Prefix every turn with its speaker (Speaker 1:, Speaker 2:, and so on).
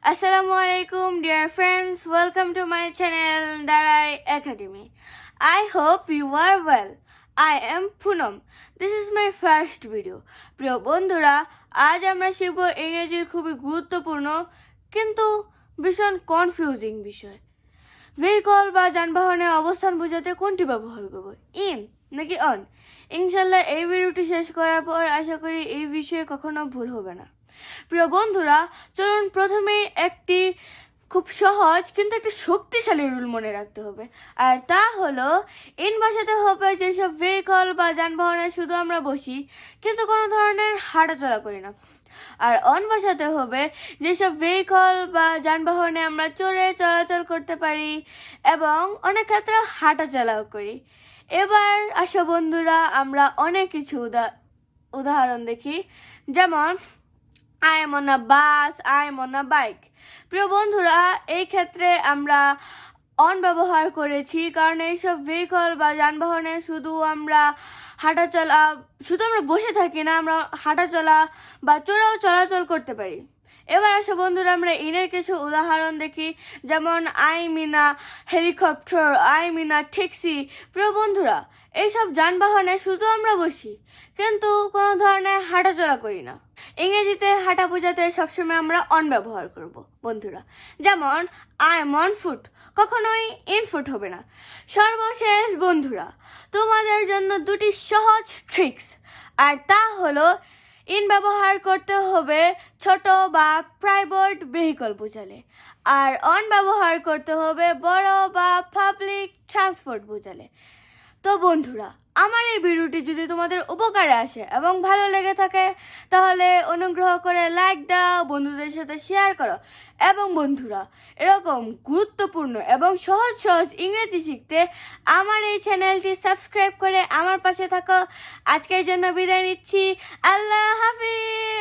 Speaker 1: Assalamualaikum dear friends, welcome to my channel Darai Academy. I hope you are well. I am Poonam. This is my first video. প্রিয় বন্ধুরা, আজ আমরা শিখব ইংরেজির খুবই গুরুত্বপূর্ণ কিন্তু ভীষণ কনফিউজিং বিষয়। ভেহিকল বা যানবাহনের অবস্থান বোঝাতে কোনটি ব্যবহার করব, ইন নাকি অন? ইনশাল্লাহ এই ভিডিওটি শেষ করার পর আশা করি এই বিষয়ে কখনো ভুল হবে না। প্রিয় বন্ধুরা, চলুন প্রথমেই একটি খুব সহজ কিন্তু একটি শক্তিশালী রুল মনে রাখতে হবে, আর তা হলো ইন বসাতে হবে যেসব ভেহিকল বা যানবাহনে শুধু আমরা বসি কিন্তু কোনো ধরনের হাঁটাচলা করি না, আর অন বসাতে হবে যেসব ভেহিকল বা যানবাহনে আমরা চড়ে চলাচল করতে পারি এবং অনেক ক্ষেত্রে হাঁটাচলাও করি। এবার আসো বন্ধুরা, আমরা অনেক কিছু উদাহরণ দেখি, যেমন I am on a bus, I am on a bike. প্রিয় বন্ধুরা, এই ক্ষেত্রে আমরা অন ব্যবহার করেছি কারণ এইসব ভেহিকল বা যানবাহনে শুধু আমরা বসে থাকি না, আমরা হাঁটাচলা বা চড়েও চলাচল করতে পারি। এবার আসো বন্ধুরা, আমরা ইনের কিছু উদাহরণ দেখি, যেমন I mean a helicopter, I mean a taxi. প্রিয় বন্ধুরা, এইসব যানবাহনে শুধু আমরা বসি কিন্তু কোনো ধরনের হাঁটাচলা করি না। ইংরেজিতে হাঁটা বোঝাতে সবসময় আমরা অন ব্যবহার করব বন্ধুরা, যেমন আই এম অন ফুট, কখনোই ইন ফুট হবে না। সর্বশেষ বন্ধুরা, তোমাদের জন্য দুটি সহজ ট্রিক্স, আর তা হলো ইন ব্যবহার করতে হবে ছোট বা প্রাইভেট ভেহিকল বোঝালে, আর অন ব্যবহার করতে হবে বড় বা পাবলিক ট্রান্সপোর্ট বোঝালে। তো বন্ধুরা, আমার এই ভিডিওটি যদি তোমাদের উপকারে আসে এবং ভালো লেগে থাকে তাহলে অনুগ্রহ করে লাইক দাও, বন্ধুদের সাথে শেয়ার করো, এবং বন্ধুরা, এরকম গুরুত্বপূর্ণ এবং সহজ সহজ ইংরেজি শিখতে আমার এই চ্যানেলটি সাবস্ক্রাইব করে আমার পাশে থাকো। আজকের জন্য বিদায় নিচ্ছি। আল্লাহ হাফিজ।